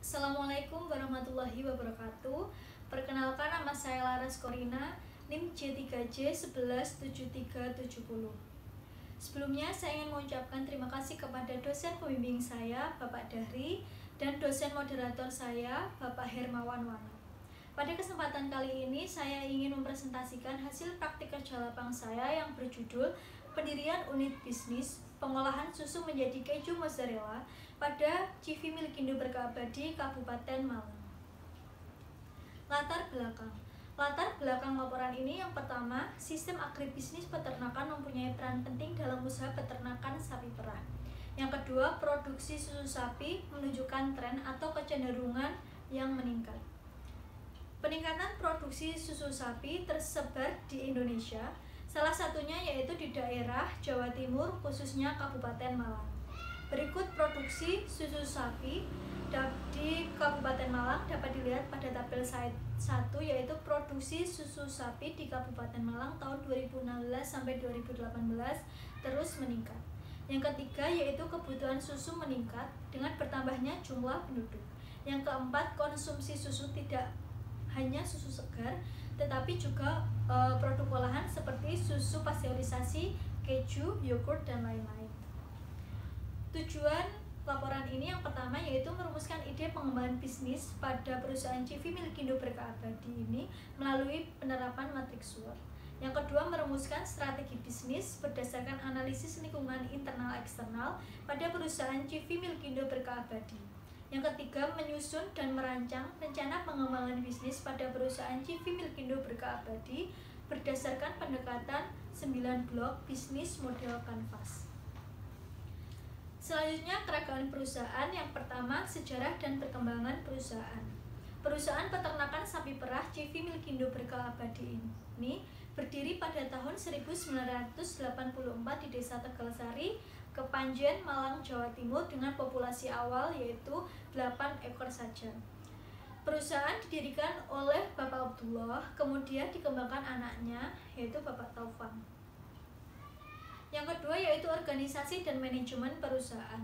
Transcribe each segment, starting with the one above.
Assalamualaikum warahmatullahi wabarakatuh. Perkenalkan, nama saya Laras Korina, NIM J3J117370. Sebelumnya saya ingin mengucapkan terima kasih kepada dosen pembimbing saya, Bapak Dahri, dan dosen moderator saya, Bapak Hermawan Wana. Pada kesempatan kali ini saya ingin mempresentasikan hasil praktik kerja lapang saya yang berjudul Pendirian Unit Bisnis Pengolahan Susu Menjadi Keju Mozzarella pada CV milik Indo Berkah Abadi, Kabupaten Malang. Latar belakang laporan ini yang pertama, sistem agribisnis peternakan mempunyai peran penting dalam usaha peternakan sapi perah. Yang kedua, produksi susu sapi menunjukkan tren atau kecenderungan yang meningkat. Peningkatan produksi susu sapi tersebar di Indonesia, salah satunya yaitu di daerah Jawa Timur, khususnya Kabupaten Malang. Berikut produksi susu sapi di Kabupaten Malang dapat dilihat pada tabel slide 1, yaitu produksi susu sapi di Kabupaten Malang tahun 2016 sampai 2018 terus meningkat. Yang ketiga yaitu kebutuhan susu meningkat dengan bertambahnya jumlah penduduk. Yang keempat, konsumsi susu tidak hanya susu segar, tetapi juga produk olahan seperti susu pasteurisasi, keju, yogurt, dan lain-lain. Tujuan laporan ini yang pertama yaitu merumuskan ide pengembangan bisnis pada perusahaan CV milik Indo Berkah Abadi ini melalui penerapan matriks SWOT. Yang kedua, merumuskan strategi bisnis berdasarkan analisis lingkungan internal eksternal pada perusahaan CV milik Indo Berkah Abadi. Yang ketiga, menyusun dan merancang rencana pengembangan bisnis pada perusahaan CV milik Indo Berkah Abadi berdasarkan pendekatan 9 blok bisnis model kanvas. Selanjutnya, keragaman perusahaan. Yang pertama, sejarah dan perkembangan perusahaan. Perusahaan peternakan sapi perah CV milik Indo Berkah Abadi ini berdiri pada tahun 1984 di Desa Tegalsari, Kepanjen, Malang, Jawa Timur dengan populasi awal yaitu 8 ekor saja. Perusahaan didirikan oleh Bapak Abdullah, kemudian dikembangkan anaknya yaitu Bapak Taufan. Yang kedua yaitu organisasi dan manajemen perusahaan.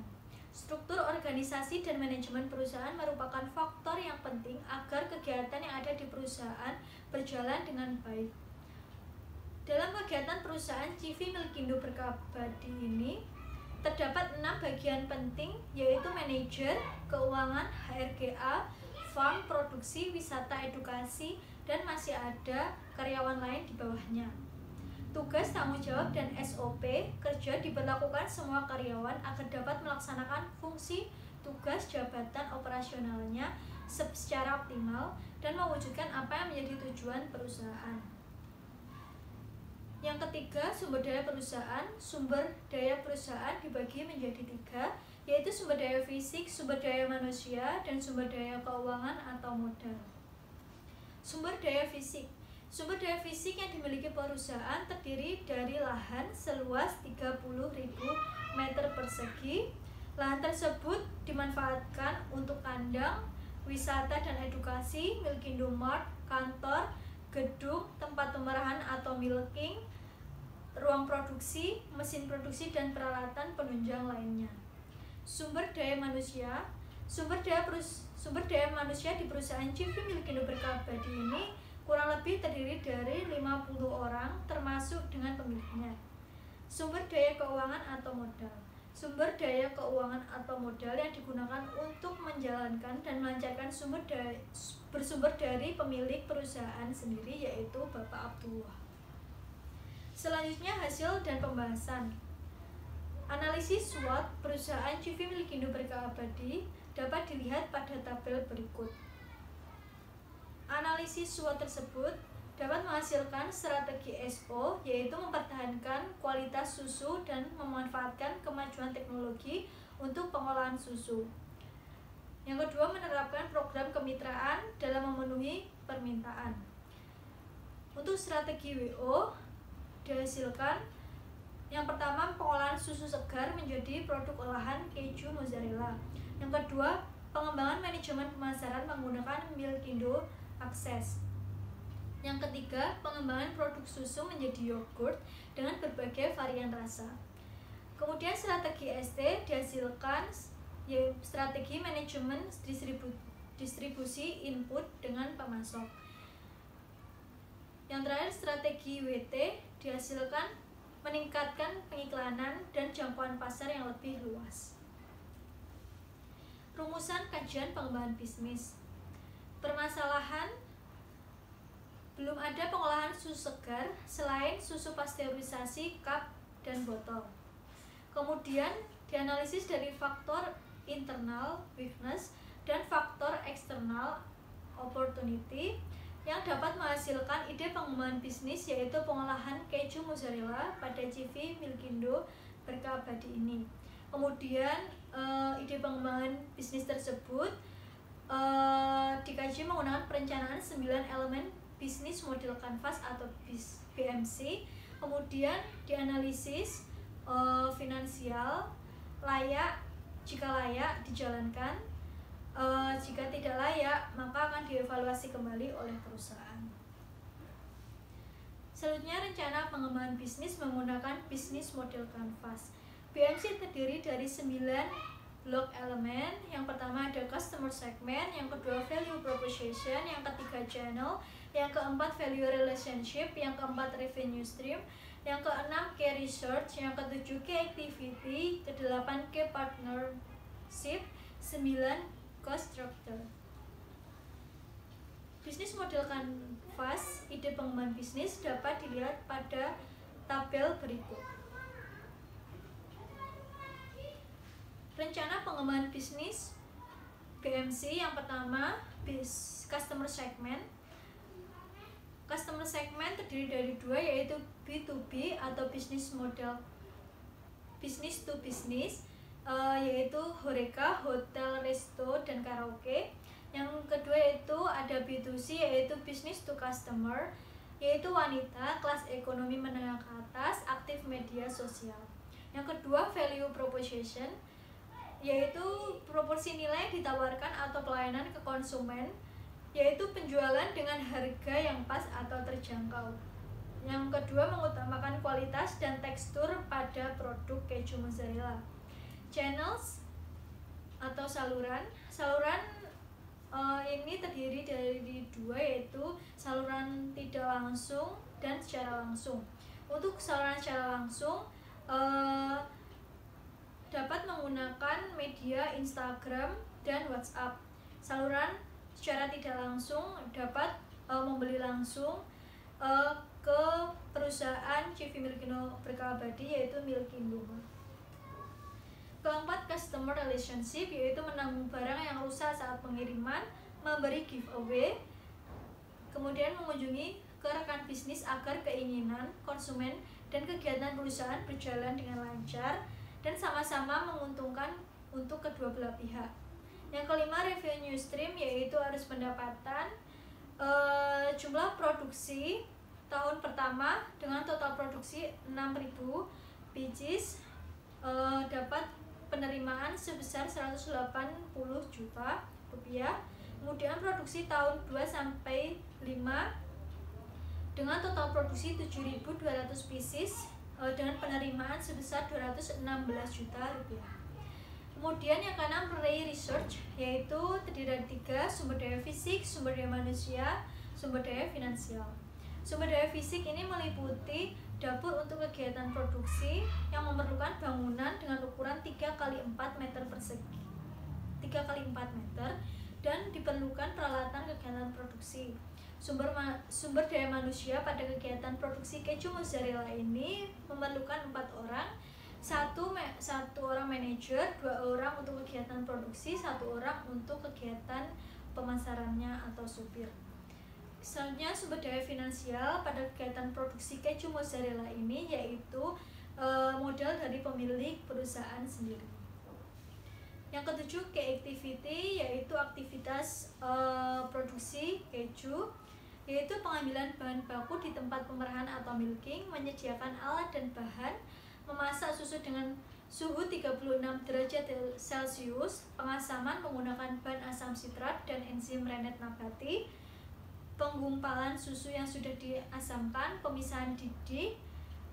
Struktur organisasi dan manajemen perusahaan merupakan faktor yang penting agar kegiatan yang ada di perusahaan berjalan dengan baik. Dalam kegiatan perusahaan CV milik Indo Berkah Abadi ini terdapat 6 bagian penting, yaitu manajer, keuangan, HRGA, farm, produksi, wisata, edukasi, dan masih ada karyawan lain di bawahnya. Tugas, tanggung jawab, dan SOP kerja diberlakukan semua karyawan agar dapat melaksanakan fungsi, tugas, jabatan operasionalnya secara optimal dan mewujudkan apa yang menjadi tujuan perusahaan. Yang ketiga, sumber daya perusahaan. Sumber daya perusahaan dibagi menjadi 3, yaitu sumber daya fisik, sumber daya manusia, dan sumber daya keuangan atau modal. Sumber daya fisik. Sumber daya fisik yang dimiliki perusahaan terdiri dari lahan seluas 30.000 meter persegi. Lahan tersebut dimanfaatkan untuk kandang, wisata dan edukasi, milik Indomart, kantor, gedung, tempat pemerahan atau milking, ruang produksi, mesin produksi, dan peralatan penunjang lainnya. Sumber daya manusia. Sumber daya manusia di perusahaan CV milik Indo Berkah Abadi ini kurang lebih terdiri dari 50 orang termasuk dengan pemiliknya. Sumber daya keuangan atau modal. Sumber daya keuangan atau modal yang digunakan untuk menjalankan dan melancarkan bersumber dari pemilik perusahaan sendiri yaitu Bapak Abdullah. Selanjutnya, hasil dan pembahasan. Analisis SWOT perusahaan CV milik Indo Berkah Abadi dapat dilihat pada tabel berikut. Analisis SWOT tersebut dapat menghasilkan strategi SO, yaitu mempertahankan kualitas susu dan memanfaatkan kemajuan teknologi untuk pengolahan susu. Yang kedua, menerapkan program kemitraan dalam memenuhi permintaan. Untuk strategi WO dihasilkan yang pertama, pengolahan susu segar menjadi produk olahan keju mozzarella. Yang kedua, pengembangan manajemen pemasaran menggunakan Milkindo Akses. Yang ketiga, pengembangan produk susu menjadi yogurt dengan berbagai varian rasa. Kemudian strategi ST dihasilkan yaitu strategi manajemen distribusi input dengan pemasok. Yang terakhir, strategi WT dihasilkan meningkatkan pengiklanan dan jangkauan pasar yang lebih luas. Rumusan kajian pengembangan bisnis. Permasalahan: belum ada pengolahan susu segar selain susu pasteurisasi cup dan botol. Kemudian dianalisis dari faktor internal weakness dan faktor eksternal opportunity yang dapat menghasilkan ide pengembangan bisnis, yaitu pengolahan keju mozzarella pada CV Milkindo Berkah Abadi ini. Kemudian ide pengembangan bisnis tersebut dikaji menggunakan perencanaan 9 elemen bisnis model kanvas atau BMC. Kemudian dianalisis finansial, layak jika layak dijalankan, jika tidak layak maka akan dievaluasi kembali oleh perusahaan. Selanjutnya, rencana pengembangan bisnis menggunakan bisnis model kanvas. BMC terdiri dari 9 blok elemen. Yang pertama ada customer segment, yang kedua value proposition, yang ketiga channel, yang keempat value relationship, yang keempat revenue stream, yang keenam key research, yang ketujuh key activity, kedelapan key partnership, 9 cost structure. Bisnis model kanvas ide pengembangan bisnis dapat dilihat pada tabel berikut. Rencana pengembangan bisnis BMC. Yang pertama, customer segment. Customer segment terdiri dari 2, yaitu B2B atau business model business to business, yaitu HoReCa, hotel, resto, dan karaoke. Yang kedua yaitu ada B2C, yaitu business to customer, yaitu wanita, kelas ekonomi menengah ke atas, aktif media sosial. Yang kedua value proposition, yaitu proporsi nilai yang ditawarkan atau pelayanan ke konsumen, yaitu penjualan dengan harga yang pas atau terjangkau. Yang kedua mengutamakan kualitas dan tekstur pada produk keju mozzarella. Channels atau saluran. Ini terdiri dari 2, yaitu saluran tidak langsung dan secara langsung. Untuk saluran secara langsung dapat menggunakan media Instagram dan WhatsApp. Saluran secara tidak langsung dapat membeli langsung ke perusahaan CV Milkindo Berkah Abadi, yaitu Milkindo. Keempat, customer relationship, yaitu menanggung barang yang rusak saat pengiriman, memberi giveaway, kemudian mengunjungi ke rekan bisnis agar keinginan konsumen dan kegiatan perusahaan berjalan dengan lancar dan sama-sama menguntungkan untuk kedua belah pihak. Yang kelima, revenue stream, yaitu arus pendapatan. Jumlah produksi tahun pertama dengan total produksi 6.000 pieces, dapat penerimaan sebesar 180 juta rupiah. Kemudian produksi tahun 2 sampai 5 dengan total produksi 7.200 pieces, dengan penerimaan sebesar 216 juta rupiah. Kemudian yang keenam, research, yaitu terdiri dari 3, sumber daya fisik, sumber daya manusia, sumber daya finansial. Sumber daya fisik ini meliputi dapur untuk kegiatan produksi yang memerlukan bangunan dengan ukuran 3x4 meter persegi, 3x4 meter, dan diperlukan peralatan kegiatan produksi. Sumber daya manusia pada kegiatan produksi keju mozzarella ini memerlukan 4 orang, 1 orang manajer, 2 orang untuk kegiatan produksi, 1 orang untuk kegiatan pemasarannya atau supir. Selanjutnya, sumber daya finansial pada kegiatan produksi keju mozzarella ini yaitu modal dari pemilik perusahaan sendiri. Yang ketujuh, key activity, yaitu aktivitas produksi keju, yaitu pengambilan bahan baku di tempat pemerahan atau milking, menyediakan alat dan bahan, memasak susu dengan suhu 36 derajat Celcius, pengasaman menggunakan bahan asam sitrat dan enzim rennet nabati, penggumpalan susu yang sudah diasamkan, pemisahan didih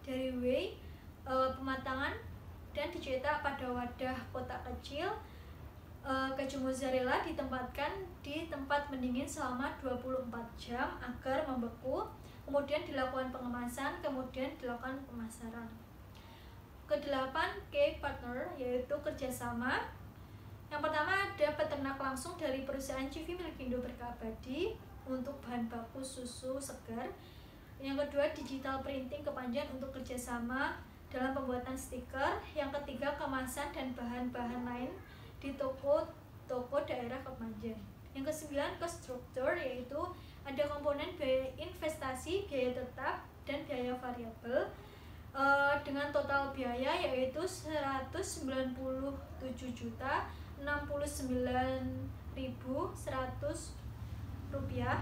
dari whey, pematangan dan dicetak pada wadah kotak kecil, Keju mozzarella ditempatkan di tempat pendingin selama 24 jam agar membeku, kemudian dilakukan pengemasan, kemudian dilakukan pemasaran. Kedelapan, key partner, yaitu kerjasama. Yang pertama ada peternak langsung dari perusahaan CV milik Indo Berkabadi untuk bahan baku susu segar. Yang kedua, digital printing Kepanjen untuk kerjasama dalam pembuatan stiker. Yang ketiga, kemasan dan bahan-bahan lain di toko daerah Kepanjen. Yang kesembilan, cost structure, yaitu ada komponen biaya investasi, biaya tetap, dan biaya variabel dengan total biaya yaitu 197.069.100 rupiah.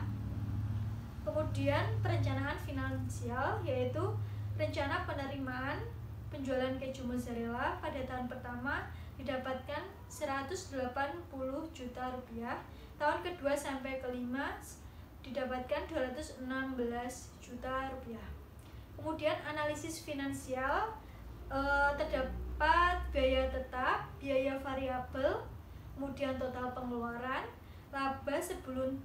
Kemudian perencanaan finansial yaitu rencana penerimaan penjualan keju mozzarella pada tahun pertama didapatkan 180 juta rupiah, tahun kedua sampai kelima didapatkan 216 juta rupiah. Kemudian analisis finansial, terdapat biaya tetap, biaya variabel, kemudian total pengeluaran, laba sebelum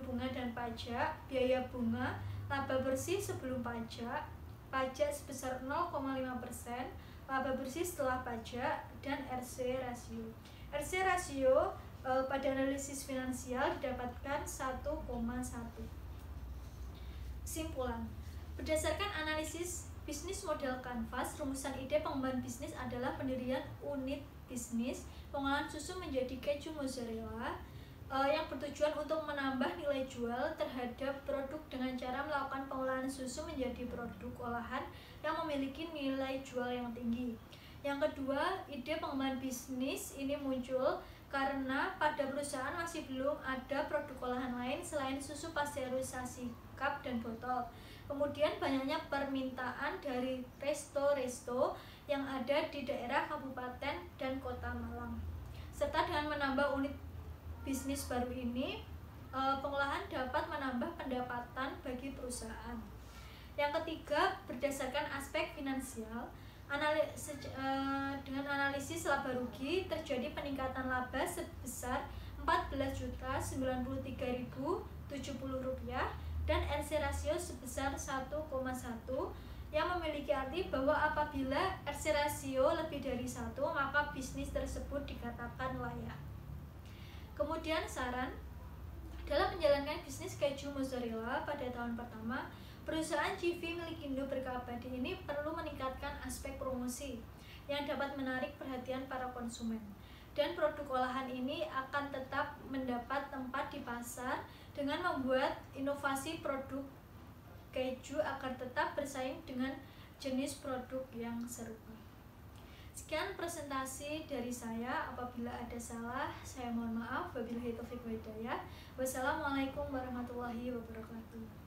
bunga dan pajak, biaya bunga, laba bersih sebelum pajak, pajak sebesar 0,5%, laba bersih setelah pajak, dan RC rasio. RC rasio pada analisis finansial didapatkan 1,1. Kesimpulan, berdasarkan analisis bisnis model Canvas, rumusan ide pengembangan bisnis adalah pendirian unit bisnis pengolahan susu menjadi keju mozzarella yang bertujuan untuk menambah nilai jual terhadap produk dengan cara melakukan pengolahan susu menjadi produk olahan yang memiliki nilai jual yang tinggi. Yang kedua, ide pengembangan bisnis ini muncul karena pada perusahaan masih belum ada produk olahan lain selain susu pasteurisasi cup dan botol. Kemudian banyaknya permintaan dari resto-resto yang ada di daerah kabupaten dan kota Malang. Serta dengan menambah unit bisnis baru ini, pengolahan dapat menambah pendapatan bagi perusahaan. Yang ketiga, berdasarkan aspek finansial, dengan analisis laba rugi terjadi peningkatan laba sebesar Rp14.093.070 dan RC rasio sebesar 1,1 yang memiliki arti bahwa apabila RC rasio lebih dari 1 maka bisnis tersebut dikatakan layak. Kemudian saran, dalam menjalankan bisnis keju mozzarella pada tahun pertama, perusahaan CV milik Indo Berkabadi ini perlu meningkatkan aspek promosi yang dapat menarik perhatian para konsumen. Dan produk olahan ini akan tetap mendapat tempat di pasar dengan membuat inovasi produk keju agar tetap bersaing dengan jenis produk yang serupa. Sekian presentasi dari saya. Apabila ada salah, saya mohon maaf. Wabillahi taufiq wal hidayah. Wassalamualaikum warahmatullahi wabarakatuh.